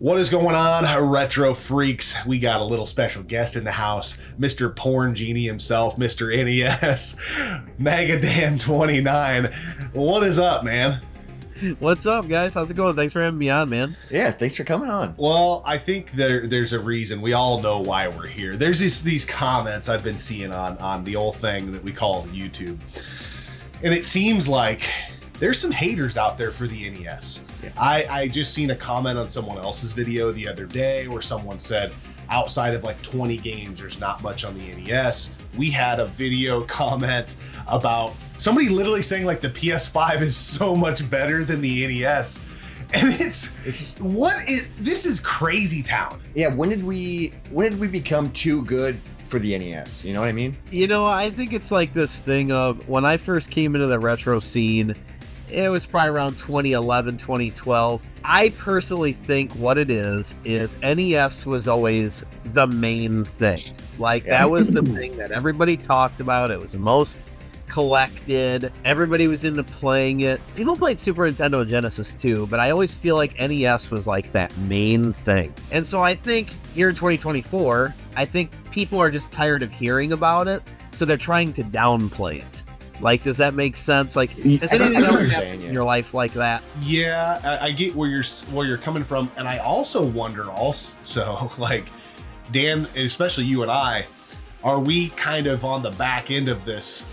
What is going on, retro freaks? We got a little special guest in the house, Mr. Porn Genie himself, Mr. NES, Magadan29. What is up, man? What's up, guys? How's it going? Thanks for having me on, man. Yeah, thanks for coming on. Well, I think there's a reason. We all know why we're here. There's these comments I've been seeing on the old thing that we call YouTube. And it seems like there's some haters out there for the NES. Yeah. I just seen a comment on someone else's video the other day where someone said, outside of like 20 games, there's not much on the NES. We had a video comment about somebody literally saying like the PS5 is so much better than the NES. And this is crazy town. Yeah, when did we become too good for the NES? You know what I mean? You know, I think it's like this thing of when I first came into the retro scene, it was probably around 2011, 2012. I personally think what it is NES was always the main thing. Like, that was the thing that everybody talked about. It was the most collected. Everybody was into playing it. People played Super Nintendo and Genesis too, but I always feel like NES was like that main thing. And so I think here in 2024, I think people are just tired of hearing about it, so they're trying to downplay it. Like, does that make sense? Like, has anything else happened in your life like that? Yeah, I get where you're coming from, and I also wonder like, Dan, especially you and I, are we kind of on the back end of this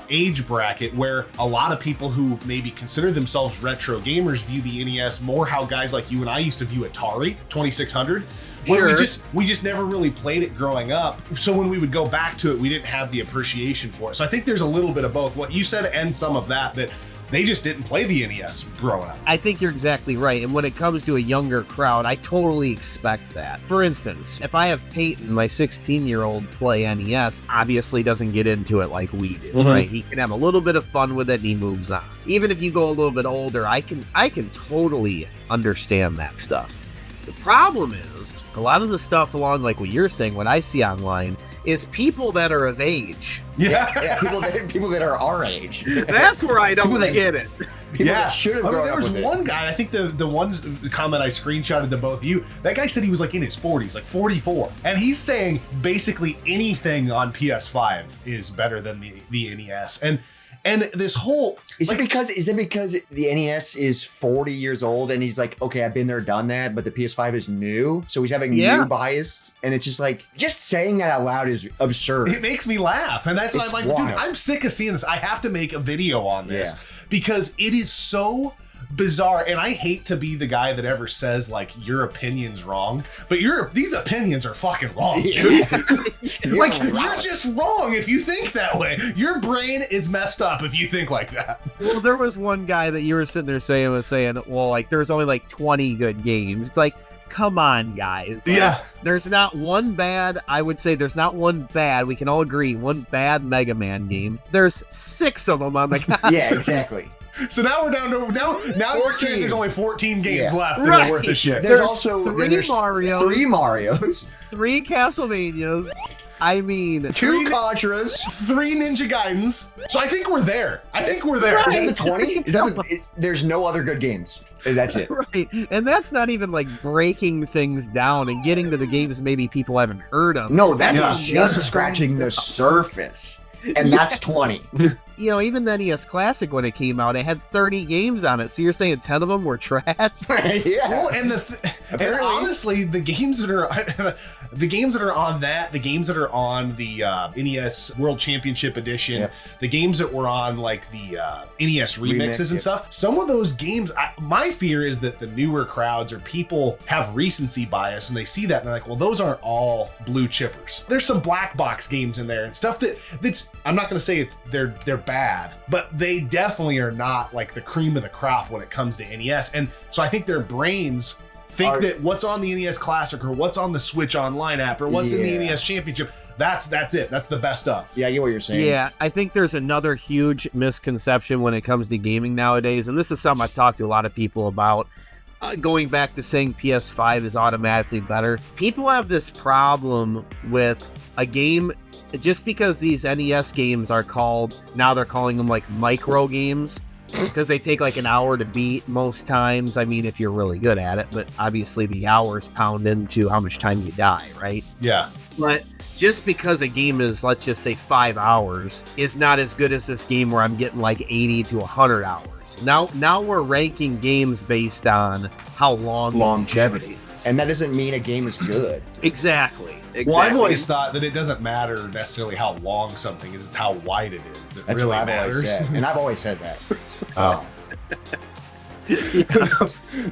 age bracket where a lot of people who maybe consider themselves retro gamers view the NES more how guys like you and I used to view Atari 2600? Where Sure. we just never really played it growing up. So when we would go back to it, we didn't have the appreciation for it. So I think there's a little bit of both what you said and some of that they just didn't play the NES growing up. I think you're exactly right. And when it comes to a younger crowd, I totally expect that. For instance, if I have Peyton, my 16-year-old, play NES, obviously doesn't get into it like we do, right? He can have a little bit of fun with it and he moves on. Even if you go a little bit older, I can totally understand that stuff. The problem is, a lot of the stuff along like what you're saying, what I see online, is people that are of age. Yeah, people that are our age. That's where I don't get it. People that should have grown there up was with one guy, I think the comment I screenshotted to both of you, that guy said he was like in his 40s, like 44. And he's saying basically anything on PS5 is better than the NES. And this whole Is it because the NES is 40 years old and he's like, okay, I've been there, done that, but the PS5 is new, so he's having new bias, and it's just like, just saying that out loud is absurd. It makes me laugh, and that's why I'm like, wild. dude, I'm sick of seeing this. I have to make a video on this because it is so bizarre, and I hate to be the guy that ever says like your opinion's wrong, but these opinions are fucking wrong, dude. Like, you're just wrong if you think that way. Your brain is messed up if you think like that. Well, there was one guy that you were sitting there saying, well, like, there's only like 20 good games. It's like, come on, guys. Like, there's not one bad, I would say there's not one bad, we can all agree, one bad Mega Man game. There's 6 of them on the console. Yeah, exactly. So now we're down to now we're saying there's only 14 games left that are worth the shit. There's also 3 Marios, 3 Marios, 3 Castlevanias. I mean, 2 Contras, 3 Ninja Gaidens. So I think we're there. Is that the 20? Is that there's no other good games. That's it. Right. And that's not even like breaking things down and getting to the games maybe people haven't heard of. No, that is just scratching the surface. And that's 20. You know, even the NES Classic, when it came out, it had 30 games on it. So you're saying 10 of them were trash? Yeah. Well, and honestly, the games that are on that, the games that are on the NES World Championship Edition, the games that were on like the NES remixes and stuff, some of those games, my fear is that the newer crowds or people have recency bias and they see that and they're like, well, those aren't all blue chippers. There's some black box games in there and stuff that's I'm not going to say they're bad, but they definitely are not like the cream of the crop when it comes to NES. And so I think their brains think that what's on the NES Classic or what's on the Switch Online app or what's in the NES Championship, that's it. That's the best stuff. Yeah, I get what you're saying. Yeah, I think there's another huge misconception when it comes to gaming nowadays, and this is something I've talked to a lot of people about. Going back to saying PS5 is automatically better. People have this problem with a game. Just because these NES games are called, now they're calling them like micro games, because they take like an hour to beat most times. I mean, if you're really good at it, but obviously the hours pound into how much time you die, right? Yeah. But just because a game is, let's just say 5 hours, is not as good as this game where I'm getting like 80 to 100 hours. Now we're ranking games based on how long longevity. And that doesn't mean a game is good. Exactly. Well, I've always thought that it doesn't matter necessarily how long something is; it's how wide it is that That's really what I've matters. always said, and I've always said that. Oh.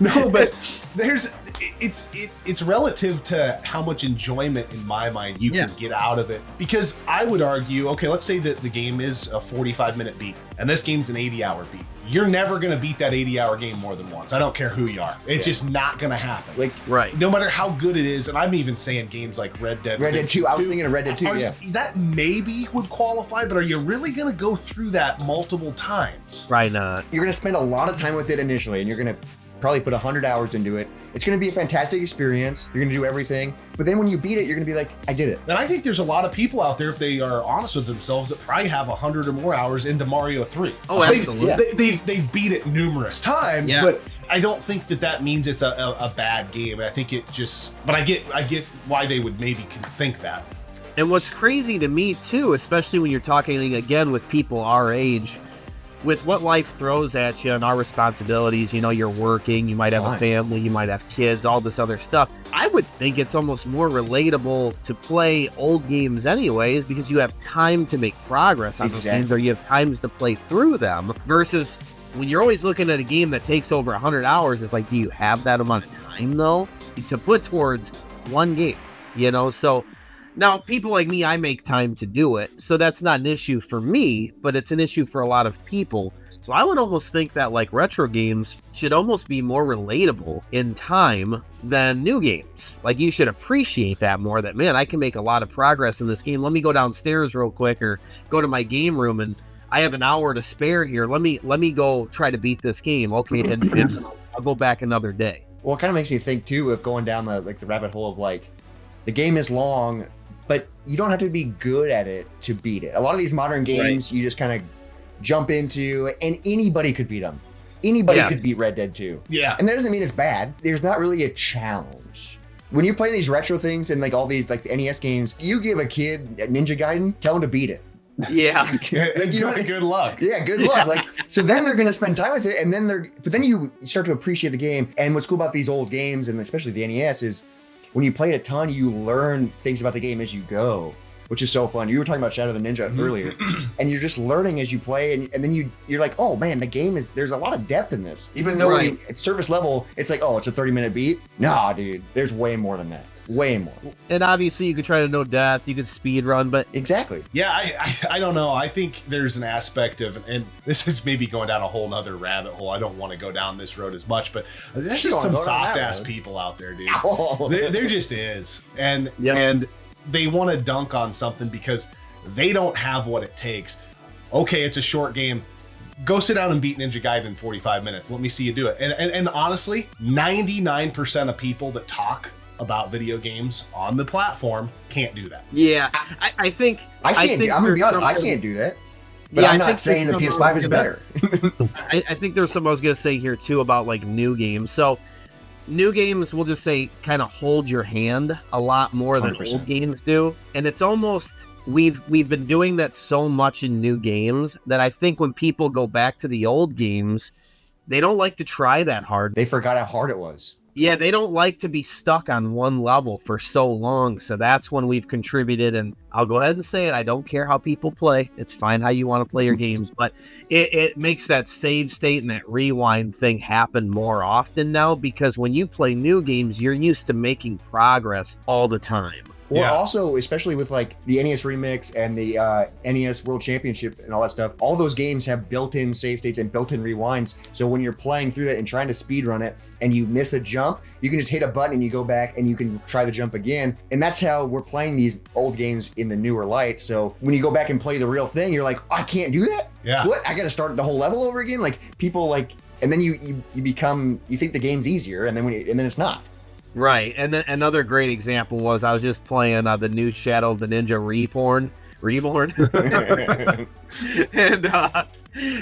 No, but it's relative to how much enjoyment in my mind you can get out of it. Because I would argue, okay, let's say that the game is a 45-minute beat and this game's an 80-hour beat. You're never going to beat that 80-hour game more than once. I don't care who you are. It's just not going to happen. Like, right. No matter how good it is, and I'm even saying games like Red Dead 2. I was thinking of Red Dead 2, yeah. That maybe would qualify, but are you really going to go through that multiple times? Right not. You're going to spend a lot of time with it initially, and you're going to probably put 100 hours into it. It's going to be a fantastic experience. You're going to do everything. But then when you beat it, you're going to be like, I did it. And I think there's a lot of people out there, if they are honest with themselves, that probably have 100 or more hours into Mario 3. Oh, absolutely. They've beat it numerous times, but I don't think that means it's a bad game. I think it just, but I get why they would maybe think that. And what's crazy to me too, especially when you're talking again with people our age, with what life throws at you and our responsibilities, you know, you're working, you might have a family, you might have kids, all this other stuff. I would think it's almost more relatable to play old games anyways, because you have time to make progress on those games, or you have times to play through them, versus when you're always looking at a game that takes over 100 hours, it's like, do you have that amount of time though to put towards one game, you know? So now, people like me, I make time to do it, so that's not an issue for me, but it's an issue for a lot of people. So I would almost think that like retro games should almost be more relatable in time than new games. Like, you should appreciate that more, that, man, I can make a lot of progress in this game. Let me go downstairs real quick or go to my game room, and I have an hour to spare here. Let me go try to beat this game. Okay, and I'll go back another day. Well, it kind of makes me think too of going down the rabbit hole of like, the game is long, but you don't have to be good at it to beat it. A lot of these modern games, you just kind of jump into, and anybody could beat them. Anybody could beat Red Dead 2. Yeah. And that doesn't mean it's bad. There's not really a challenge. When you're playing these retro things and like all these like the NES games, you give a kid a Ninja Gaiden, tell him to beat it. Yeah. Like, you know, good luck. Yeah, good luck. Like, so then they're gonna spend time with it, and then but then you start to appreciate the game. And what's cool about these old games, and especially the NES, is when you play it a ton, you learn things about the game as you go, which is so fun. You were talking about Shadow of the Ninja earlier, and you're just learning as you play, and then you're like, oh man, the game there's a lot of depth in this. Even though at surface level, it's like, oh, it's a 30-minute beat. Nah, dude, there's way more than that. Way more. And obviously you could try to know death, you could speed run, but exactly. Yeah, I don't know. I think there's an aspect of, and this is maybe going down a whole nother rabbit hole. I don't want to go down this road as much, but there's just some soft ass people out there, dude. There just is. And they want to dunk on something because they don't have what it takes. Okay, it's a short game. Go sit down and beat Ninja Gaiden in 45 minutes. Let me see you do it. And honestly, 99% of people that talk about video games on the platform can't do that. Yeah, I think I'm gonna be honest, I can't do that. But I'm not saying the PS5 is better. I think there's something I was gonna say here too about like new games. So new games, we'll just say, kind of hold your hand a lot more 100%. Than old games do, and it's almost we've been doing that so much in new games that I think when people go back to the old games, they don't like to try that hard. They forgot how hard it was. Yeah, they don't like to be stuck on one level for so long. So that's when we've contributed. And I'll go ahead and say it. I don't care how people play. It's fine how you want to play your games. But it makes that save state and that rewind thing happen more often now. Because when you play new games, you're used to making progress all the time. Well, also, especially with like the NES Remix and the NES World Championship and all that stuff, all those games have built-in save states and built-in rewinds. So when you're playing through that and trying to speed run it and you miss a jump, you can just hit a button and you go back and you can try to jump again. And that's how we're playing these old games in the newer light. So when you go back and play the real thing, you're like, oh, I can't do that? Yeah. What? I got to start the whole level over again? Like people like, and then you think the game's easier, and then it's not. Right, and then another great example was I was just playing the new Shadow of the Ninja Reborn, Reborn.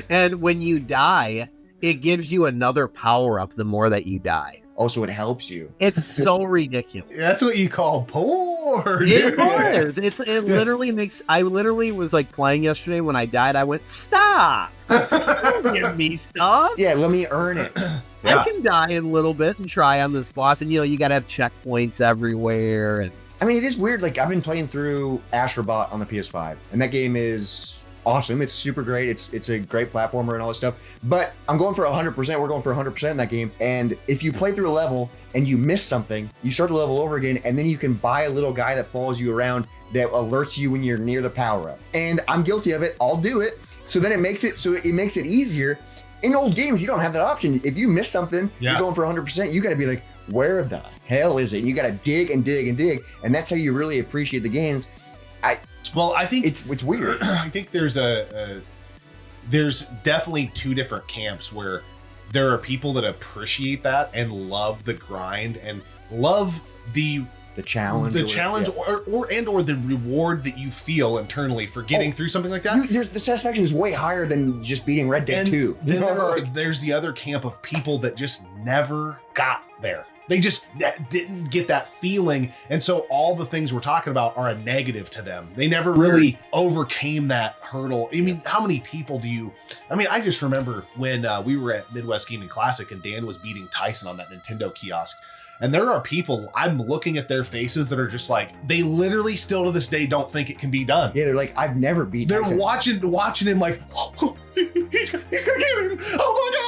And when you die, it gives you another power up the more that you die. Also, it helps you. It's so ridiculous. That's what you call poor. It was. It literally makes. I literally was like playing yesterday. When I died, I went, "Stop! Don't give me stuff. Yeah, let me earn it. I can die in a little bit and try on this boss." And you gotta have checkpoints everywhere. And I mean, it is weird. Like, I've been playing through Astrobot on the PS5, and that game is awesome. It's super great. It's a great platformer and all this stuff. But I'm going for 100%. We're going for 100% in that game. And if you play through a level and you miss something, you start the level over again, and then you can buy a little guy that follows you around that alerts you when you're near the power up. And I'm guilty of it. I'll do it. So then it makes it easier. In old games, you don't have that option. If you miss something, you're going for 100%. You got to be like, where the hell is it? And you got to dig and dig and dig. And that's how you really appreciate the games. Well, I think it's weird. I think there's there's definitely two different camps where there are people that appreciate that and love the grind and love the challenge, or the reward that you feel internally for getting through something like that. The satisfaction is way higher than just beating Red Dead 2. Then there's the other camp of people that just never got there. They just didn't get that feeling. And so all the things we're talking about are a negative to them. They never really overcame that hurdle. I mean, how many people I just remember when we were at Midwest Gaming Classic and Dan was beating Tyson on that Nintendo kiosk. And there are people, I'm looking at their faces that are just like, they literally still to this day don't think it can be done. Yeah, they're like, I've never beat Tyson. They're watching him like, oh, he's gonna get him. Oh my God.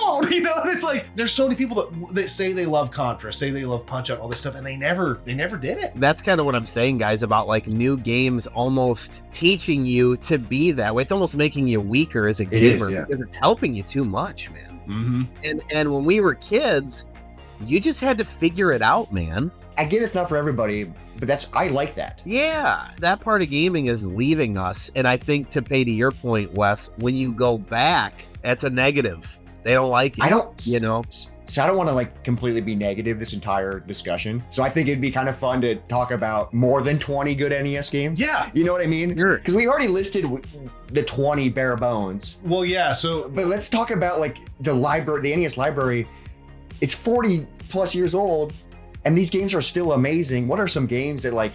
And it's like, there's so many people that say they love Contra, say they love Punch-Out, all this stuff, and they never did it. That's kind of what I'm saying, guys, about like new games almost teaching you to be that way. It's almost making you weaker as a gamer because it's helping you too much, man. Mm-hmm. And when we were kids, you just had to figure it out, man. I get it's not for everybody, but I like that. Yeah, that part of gaming is leaving us. And I think to pay to your point, Wes, when you go back, that's a negative. They don't like it. So I don't want to like completely be negative this entire discussion. So I think it'd be kind of fun to talk about more than 20 good NES games. Yeah. You know what I mean? Sure. Because we already listed the 20 bare bones. Well, yeah. But let's talk about like the NES library. It's 40 plus years old, and these games are still amazing. What are some games that like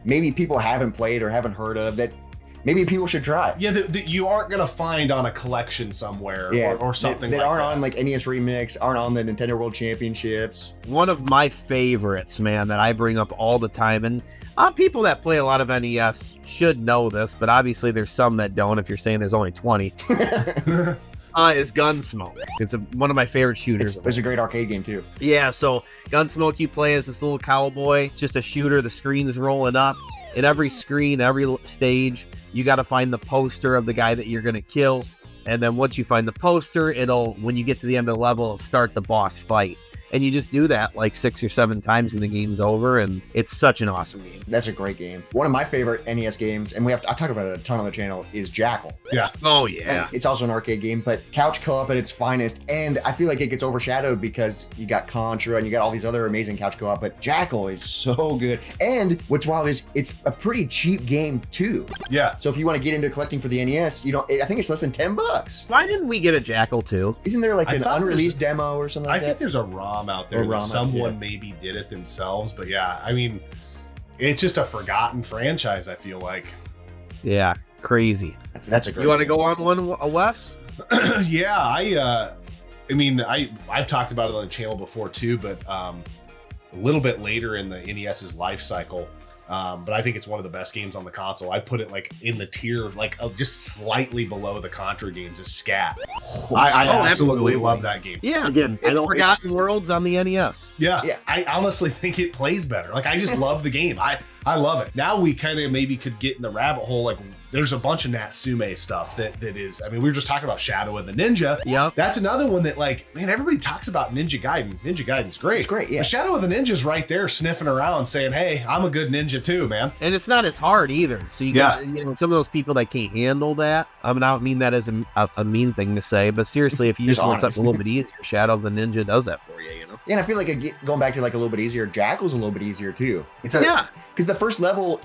maybe people haven't played or haven't heard of that maybe people should try? Yeah, that you aren't gonna find on a collection somewhere or something that like aren't that. on like NES Remix, aren't on the Nintendo World Championships. One of my favorites, man, that I bring up all the time, and people that play a lot of NES should know this, but obviously there's some that don't if you're saying there's only 20. Is Gunsmoke. It's one of my favorite shooters. It's a great arcade game too. Yeah, so Gunsmoke, you play as this little cowboy, just a shooter. The screen's rolling up. In every screen, every stage, you got to find the poster of the guy that you're going to kill. And then once you find the poster, when you get to the end of the level, it'll start the boss fight. And you just do that like 6 or 7 times and the game's over, and it's such an awesome game. That's a great game. One of my favorite NES games, and I talk about it a ton on the channel, is JACKAL. Yeah. Oh, yeah. And it's also an arcade game, but couch co-op at its finest. And I feel like it gets overshadowed because you got Contra and you got all these other amazing couch co-op, but JACKAL is so good. And what's wild is it's a pretty cheap game too. Yeah. So if you want to get into collecting for the NES, I think it's less than $10. Why didn't we get a JACKAL too? Isn't there like an unreleased demo or something like that? I think there's a ROM out there that someone maybe did it themselves, but yeah, I mean, it's just a forgotten franchise, I feel like. Yeah, crazy. That's a great You want to game. go on one, Wes? Yeah, I've talked about it on the channel before too, but a little bit later in the NES's life cycle. But I think it's one of the best games on the console. I put it like in the tier, like just slightly below the Contra games, is Scat. I absolutely love that game. Yeah, Again, it's Forgotten Worlds on the NES. Yeah, I honestly think it plays better. Like, I just love the game. I love it. Now we kind of maybe could get in the rabbit hole. Like, there's a bunch of Natsume stuff that is, I mean, we were just talking about Shadow of the Ninja. Yeah. That's another one that, like, man, everybody talks about Ninja Gaiden. Ninja Gaiden's great. It's great, yeah. But Shadow of the Ninja's right there sniffing around saying, hey, I'm a good ninja too, man. And it's not as hard either. So you got some of those people that can't handle that. I mean, I don't mean that as a mean thing to say, but seriously, if you just want something a little bit easier, Shadow of the Ninja does that for you, you know? Yeah, and I feel like going back to like a little bit easier, JACKAL's a little bit easier too. Because the first level,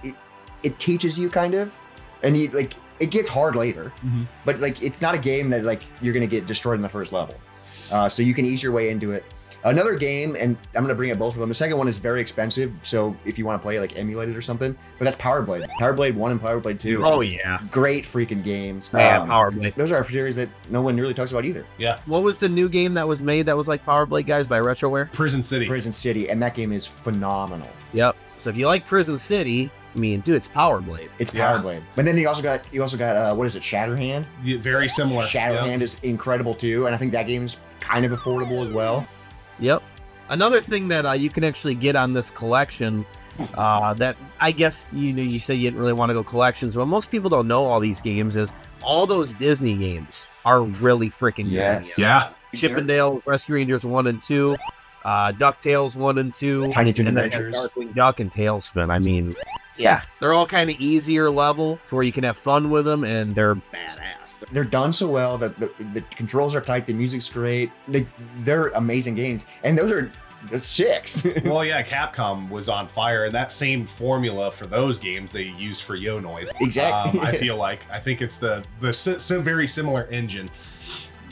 it teaches you kind of, and it gets hard later, but like it's not a game that like you're gonna get destroyed in the first level. So you can ease your way into it. Another game, and I'm going to bring up both of them. The second one is very expensive, so if you want to play like emulated or something, but that's Power Blade. Power Blade 1 and Power Blade 2. Oh, yeah. Great freaking games. Power Blade. Those are a series that no one really talks about either. Yeah. What was the new game that was made that was like Power Blade, guys, by Retroware? Prison City. Prison City, and that game is phenomenal. Yep. So if you like Prison City, I mean, dude, it's Power Blade. It's Power Blade. But then you also got what is it, Shatterhand? Yeah, very similar. Shatterhand is incredible too, and I think that game is kind of affordable as well. Yep. Another thing that you can actually get on this collection that I guess you say you didn't really want to go collections, but most people don't know all these games is all those Disney games are really freaking good. Yeah. Chippendale Rescue Rangers 1 and 2, DuckTales 1 and 2, Tiny Toon and then Adventures, Darkwing Duck and Tailspin. I mean, yeah, they're all kind of easier level to where you can have fun with them, and they're badass. They're done so well that the controls are tight, the music's great. They're amazing games, and those are the 6. Well, yeah, Capcom was on fire, and that same formula for those games they used for Yo-Noid. Exactly. I think it's the very similar engine.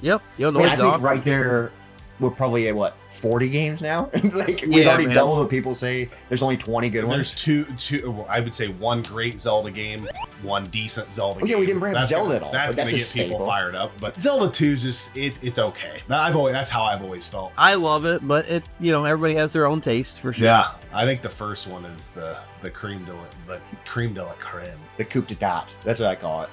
Yep. I think right there, we're probably at what, 40 games now? Like we've already doubled what people say. There's only 20 good ones. There's two. I would say one great Zelda game, one decent Zelda game. Yeah, we didn't bring up Zelda at all. That's gonna get people fired up. But Zelda 2 is just it's okay. That's how I've always felt. I love it, but everybody has their own taste for sure. Yeah, I think the first one is the creme de la creme. The coup d'etat. That's what I call it.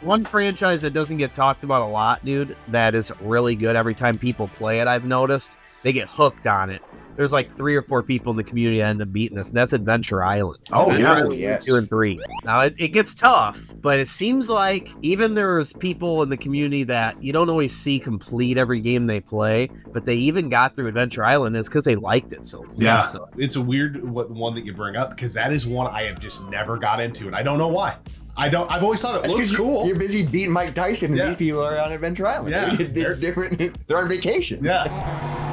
one franchise that doesn't get talked about a lot, dude, that is really good every time people play it, I've noticed. They get hooked on it. There's like 3 or 4 people in the community that end up beating this, and that's Adventure Island. Oh, Adventure yeah. Island Yes. 2 and 3. Now, it gets tough, but it seems like even there's people in the community that you don't always see complete every game they play, but they even got through Adventure Island is because they liked it so much. Yeah, So, it's a weird one that you bring up because that is one I have just never got into, and I don't know why. I've always thought it looks cool. You're busy beating Mike Tyson, and these people are on Adventure Island. Yeah. It's different. They're on vacation. Yeah.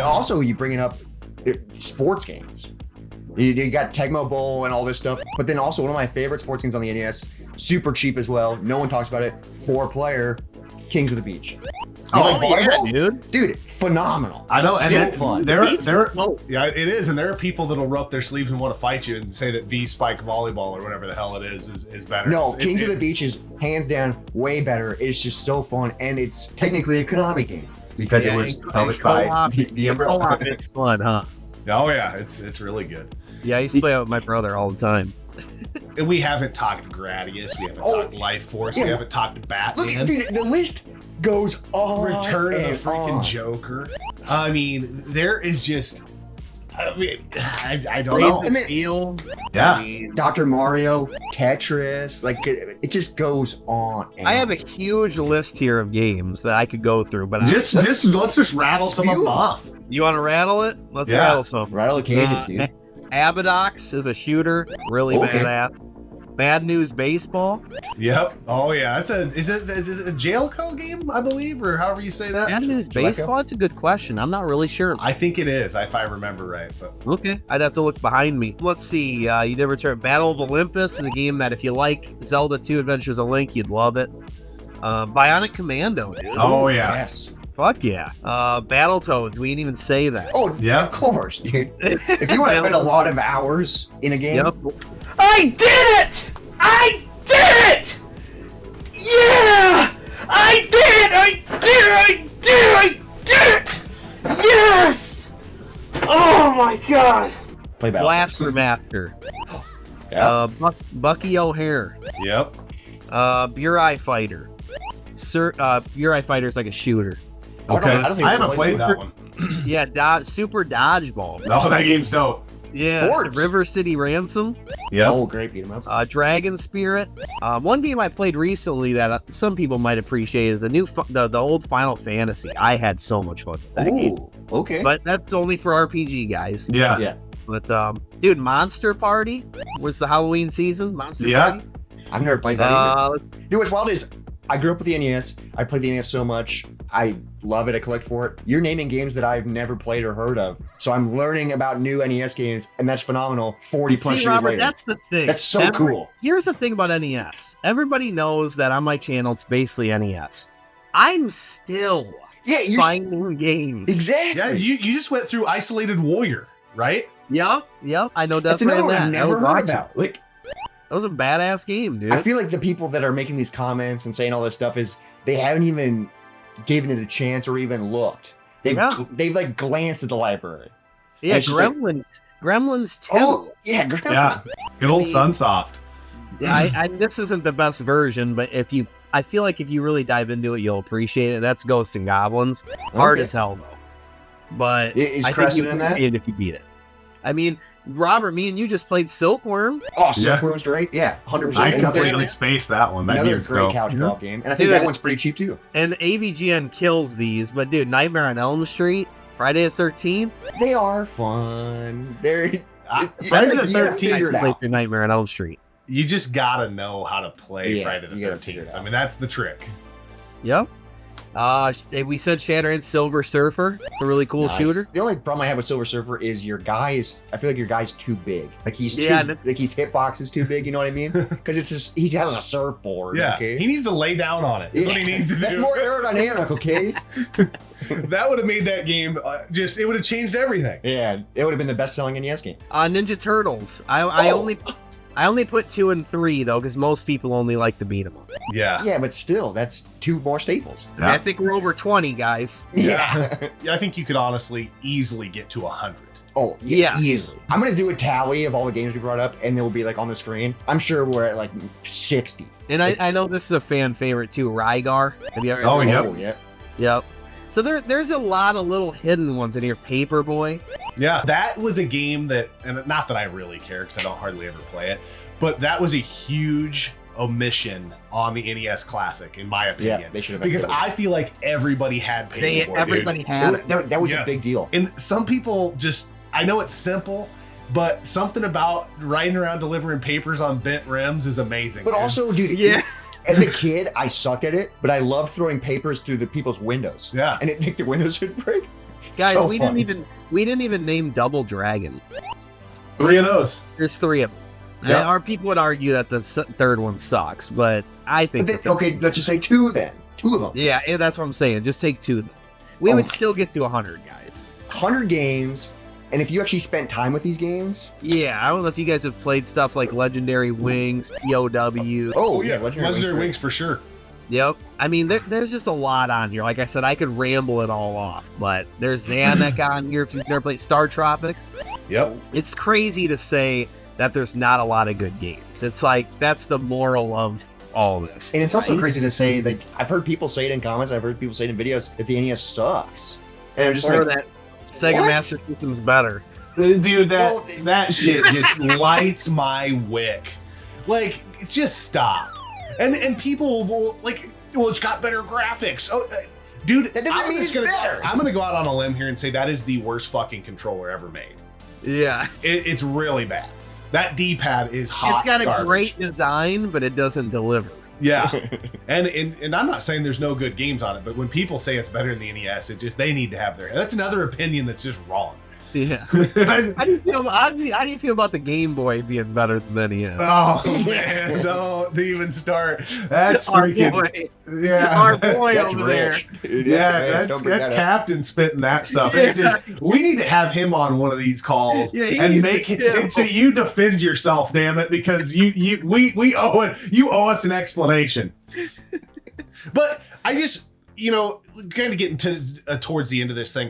Also, you bringing up sports games. You got Tecmo Bowl and all this stuff, but then also one of my favorite sports games on the NES, super cheap as well. No one talks about it. 4-player, Kings of the Beach. Dude, phenomenal. I know, and so fun. Yeah, it is, and there are people that'll roll up their sleeves and want to fight you and say that V-Spike volleyball or whatever the hell it is better. No, Kings of the Beach is hands down way better. It's just so fun, and it's technically a Konami game because it was published by the Umbrella. It's fun, huh? Oh yeah, it's really good. Yeah, I used to play it with my brother all the time. And we haven't talked Gradius, we haven't talked Life Force, we haven't talked Batman. Look, dude, the list goes on. Return of the freaking Joker. I mean, there is just. I don't know. Yeah. Dr. Mario, Tetris, like it just goes on. I have a huge list here of games that I could go through, but let's just rattle some of them off. You want to rattle it? Let's rattle some. Rattle the cages, dude. Abadox is a shooter, really badass. Bad News Baseball. Yep. Oh yeah, is it a Jailco game, I believe, or however you say that? Bad News Baseball. That's a good question. I'm not really sure. I think it is, if I remember right. But okay, I'd have to look behind me. Let's see. You did return. Battle of Olympus is a game that if you like Zelda 2: Adventures of Link, you'd love it. Bionic Commando, dude. Oh yeah. Yes. Fuck yeah. Battletoads, we didn't even say that. Oh, yeah, of course, dude. If you want to spend a lot of hours in a game. Yep. I did it! I did it! Yeah! I did it! Yes! Oh my god! Play Blaster Master. Yeah. Bucky O'Hare. Yep. Burai Fighter. Burai Fighter is like a shooter. Okay. I haven't played that one. Yeah, Super Dodgeball. Oh, that game's dope. Yeah, Sports. River City Ransom. Yeah. Oh, great beat 'em up. Dragon Spirit. One game I played recently that some people might appreciate is the old Final Fantasy. I had so much fun with that game. Okay. But that's only for RPG guys. Yeah. Yeah. But dude, Monster Party was the Halloween season. Monster Party. I've never played that either. Dude, what's wild is I grew up with the NES. I played the NES so much. I love it. I collect for it. You're naming games that I've never played or heard of. So I'm learning about new NES games, and that's phenomenal 40 plus years Robert, later. that's the thing. That's so cool. Here's the thing about NES. Everybody knows that on my channel, it's basically NES. I'm still finding games. Exactly. Yeah, you just went through Isolated Warrior, right? Yep. I know That's definitely another one that. I've never That was heard awesome. about. Like, That was a badass game, dude. I feel like the people that are making these comments and saying all this stuff is they haven't even given it a chance or even looked. They've like glanced at the library. Yeah, it's just Gremlins 2. Oh, yeah, Gremlins. Yeah. Good old Sunsoft. Yeah, this isn't the best version, but I feel like if you really dive into it, you'll appreciate it. That's Ghosts and Goblins. Hard as hell, though. But Is I think Crescent you in that? appreciate it if you beat it. I mean, Robert, me and you just played Silkworm. Oh, Silkworm's great. Yeah, 100%. I completely spaced that one. That Another game's great dope. couch co-op game. And I think Dude, that one's pretty cheap, too. And AVGN kills these, but dude, Nightmare on Elm Street, Friday the 13th. They are fun. They're... Friday the you gotta 13th. figure it Play out. through Nightmare on Elm Street. You just gotta know how to play Yeah, Friday the you gotta figure 13th. it out. I mean, that's the trick. Yep. We said Shatterhand Silver Surfer. It's a really cool Nice. shooter. The only problem I have with Silver Surfer is your guy's. I feel like your guy's too big. Like he's Yeah, too. Like his hitbox is too big. You know what I mean? Because it's just he has a surfboard. Yeah, Okay. he needs to lay down on it. That's what he needs to do. That's more aerodynamic. Okay. That would have made that game it would have changed everything. Yeah, it would have been the best-selling NES game. Ninja Turtles. I only put 2 and 3 though, because most people only like to beat them up. Yeah. Yeah, but still, that's two more staples. I think we're over 20, guys. Yeah. I think you could honestly easily get to 100. Oh, Yeah. easily. I'm gonna do a tally of all the games we brought up, and they'll be like on the screen. I'm sure we're at like 60. And I know this is a fan favorite too, Rygar. Have you ever? Oh, yep. Oh, yeah. Yep. So there's a lot of little hidden ones in here. Paperboy. Yeah, that was a game that, and not that I really care because I don't hardly ever play it, but that was a huge omission on the NES Classic, in my opinion. Yeah, they should have. Because I feel like everybody had Paperboy. Everybody had it. That was Yeah. a big deal. And some people just, I know it's simple, but something about riding around delivering papers on bent rims is amazing. But man. also, dude, Yeah. as a kid, I sucked at it, but I loved throwing papers through the people's windows. Yeah. And it the windows would break. Guys, So we fun. didn't even name Double Dragon. 3 of those. There's 3 of them. Yeah. Our people would argue that the third one sucks, but I think. But then, okay, let's just say 2 then. 2 of them. Yeah, that's what I'm saying. Just take 2. We would Okay. still get to 100, guys. 100 games, and if you actually spent time with these games, Yeah, I don't know if you guys have played stuff like Legendary Wings, POW. oh Yeah, yeah, Legendary Wings. Wings for sure. Yep. I mean, there's just a lot on here. Like I said, I could ramble it all off, but there's Zamek on here if you've never played Star Tropics. Yep. It's crazy to say that there's not a lot of good games. It's like, that's the moral of all this. And it's also right? crazy to say, like, I've heard people say it in comments, I've heard people say it in videos, that the NES sucks. And I'm just Or like, that Sega what? Master System's better. Dude, Well, that shit just lights my wick. Like, just stop. And people will like, well, it's got better graphics. Oh, dude, That doesn't mean it's better. I'm gonna go out on a limb here and say that is the worst fucking controller ever made. Yeah. It's really bad. That D-pad is hot. It's got a garbage. great design, but it doesn't deliver. Yeah. And I'm not saying there's no good games on it, but when people say it's better than the NES, it just, they need to have that's another opinion that's just wrong. Yeah. How do you feel about the Game Boy being better than the NES? Oh man, don't even start. That's Our freaking boy. yeah. Our boy that's over rich. Yeah, Don't bring that's that up. Captain spitting that stuff. Yeah. It just, we need to have him on one of these calls Yeah, he and needs make to it chill. and so you defend yourself, damn it, because we owe it. You owe us an explanation. But I just, kind of getting to towards the end of this thing,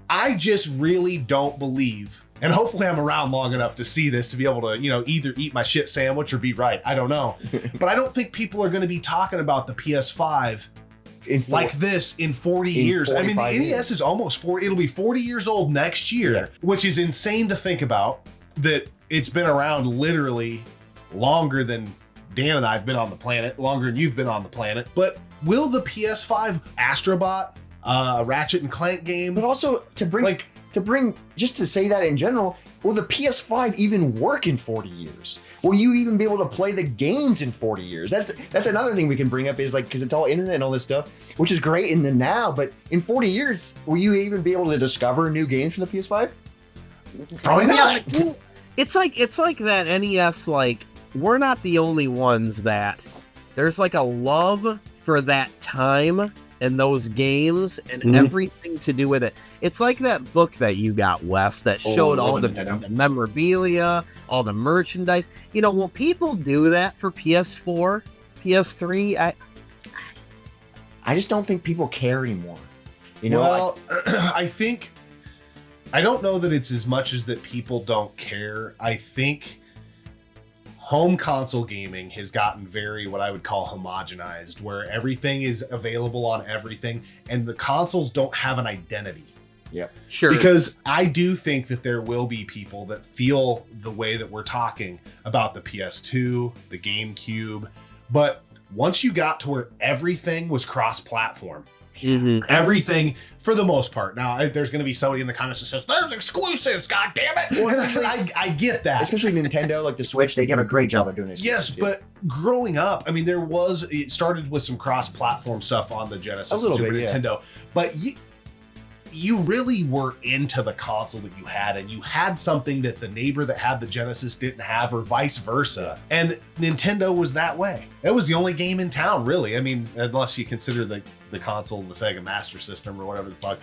I just really don't believe, and hopefully I'm around long enough to see this to be able to, either eat my shit sandwich or be right. I don't know. But I don't think people are going to be talking about the PS5 like this in 40 years. I mean, the 45 NES years. is almost 40. It'll be 40 years old next year, Yeah. which is insane to think about, that it's been around literally longer than Dan and I have been on the planet, longer than you've been on the planet. But will the PS5 Astrobot, Ratchet and Clank game, But also to bring just to say that in general, will the PS5 even work in 40 years? Will you even be able to play the games in 40 years? That's another thing we can bring up is like, because it's all internet and all this stuff, which is great in the now, but in 40 years, will you even be able to discover new games from the PS5? Probably not. It's like that NES, like, we're not the only ones that there's like a love for that time and those games and everything to do with it. It's like that book that you got, Wes, that showed all the memorabilia, all the merchandise. You know, will people do that for PS4, PS3? I just don't think people care anymore. You know, well, I don't know that it's as much as that people don't care. I think home console gaming has gotten very, what I would call, homogenized, where everything is available on everything and the consoles don't have an identity. Yep. Sure. Because I do think that there will be people that feel the way that we're talking about the PS2, the GameCube, but once you got to where everything was cross-platform, everything for the most part. Now, there's going to be somebody in the comments that says, there's exclusives, god damn it. Well, I get that. Especially Nintendo, like the Switch, they have a great job of doing this. Yes, but growing up, I mean, it started with some cross-platform stuff on the Genesis and Super Nintendo, but you really were into the console that you had, and you had something that the neighbor that had the Genesis didn't have, or vice versa. And Nintendo was that way. It was the only game in town, really. I mean, unless you consider the console, the Sega Master System, or whatever the fuck,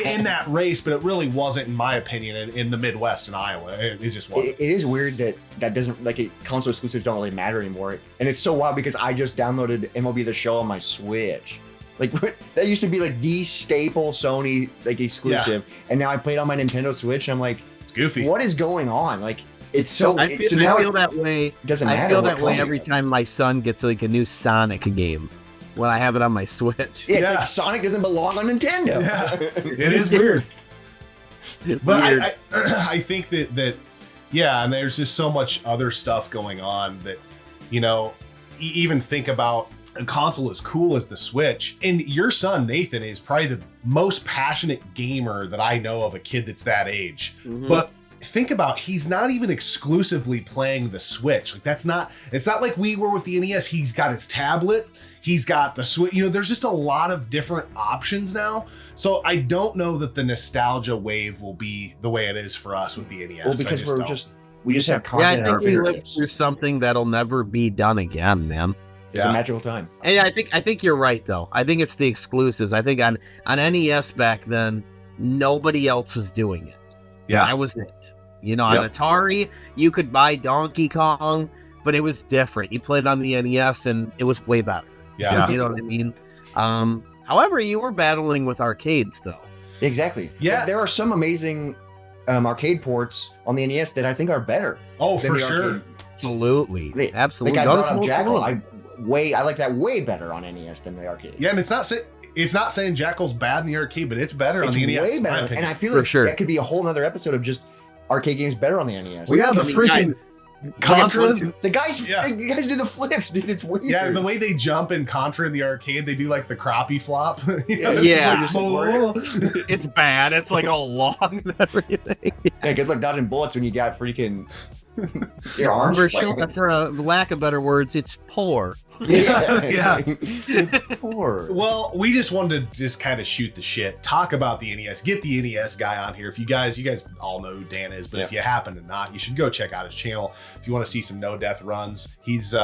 in that race, but it really wasn't, in my opinion, in the Midwest and Iowa. It just wasn't. It is weird that doesn't, like, console exclusives don't really matter anymore. And it's so wild because I just downloaded MLB The Show on my Switch. Like, that used to be like the staple Sony like exclusive, and now I played on my Nintendo Switch. And I'm like, it's goofy. What is going on? Like, it's so. I feel that way. Doesn't matter. I feel that way every time my son gets like a new Sonic game when I have it on my Switch. Yeah, it's like Sonic doesn't belong on Nintendo. Yeah, it is weird. But I think that and there's just so much other stuff going on that, you know, even think about. A console as cool as the Switch, and your son Nathan is probably the most passionate gamer that I know of, a kid that's that age. But think about, he's not even exclusively playing the Switch. Like, it's not like we were with the NES. He's got his tablet, he's got the Switch. You know, there's just a lot of different options now. So I don't know that the nostalgia wave will be the way it is for us with the NES. Well, because we just have content in our we lived fingertips. through something that'll never be done again, man. It's a magical time. And I think you're right, though. I think it's the exclusives. I think on NES back then, nobody else was doing it. Yeah, that was it. You know, on Atari, you could buy Donkey Kong, but it was different. You played on the NES, and it was way better. Yeah, you know what I mean. However, you were battling with arcades, though. Exactly. Yeah, there are some amazing arcade ports on the NES that I think are better. Oh, for sure. Arcade. Absolutely. Absolutely. Like I brought up JACKAL. I like that way better on NES than the arcade. Yeah, and it's not saying JACKAL's bad in the arcade, but it's better on the NES. Way better. And I feel like that could be a whole other episode of just arcade games better on the NES. Well, yeah, the freaking Contra. The guys do the flips, dude. It's weird. Yeah, the way they jump in Contra in the arcade, they do like the crappie flop. It's bad. It's like all long and everything. Yeah, good luck dodging bullets when you got freaking your arms. For a lack of better words, it's poor. Yeah. It's poor. Well, we just wanted to just kind of shoot the shit, talk about the NES, get the NES guy on here. If you guys all know who Dan is, but if you happen to not, you should go check out his channel. If you want to see some no death runs, he's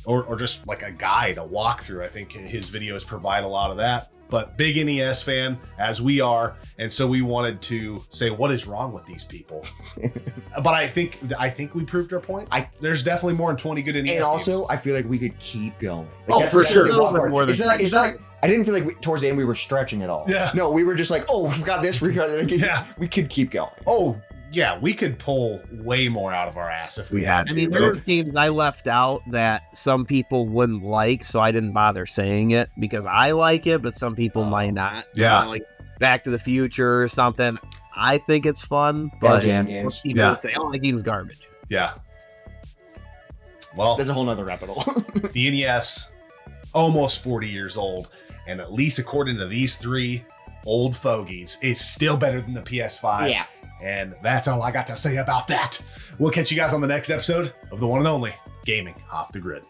or just like a guide, a walkthrough. I think his videos provide a lot of that. But big NES fan, as we are, and so we wanted to say, what is wrong with these people? But I think we proved our point. There's definitely more than 20 good NES And also, games. I feel like we could keep going. Like, for sure. It's not like I didn't feel like towards the end we were stretching at all. Yeah. No, we were just like, oh, we got this. We could keep going. Oh, yeah, we could pull way more out of our ass if we had to. I mean, there was games I left out that some people wouldn't like, so I didn't bother saying it because I like it, but some people might not. Yeah. You know, like Back to the Future or something. I think it's fun, but most people would say, oh, the game's garbage. Yeah. Well, there's a whole nother rabbit hole. The NES, almost 40 years old, and at least according to these three, old fogies is still better than the PS5. Yeah. And that's all I got to say about that. We'll catch you guys on the next episode of the one and only Gaming Off the Grid.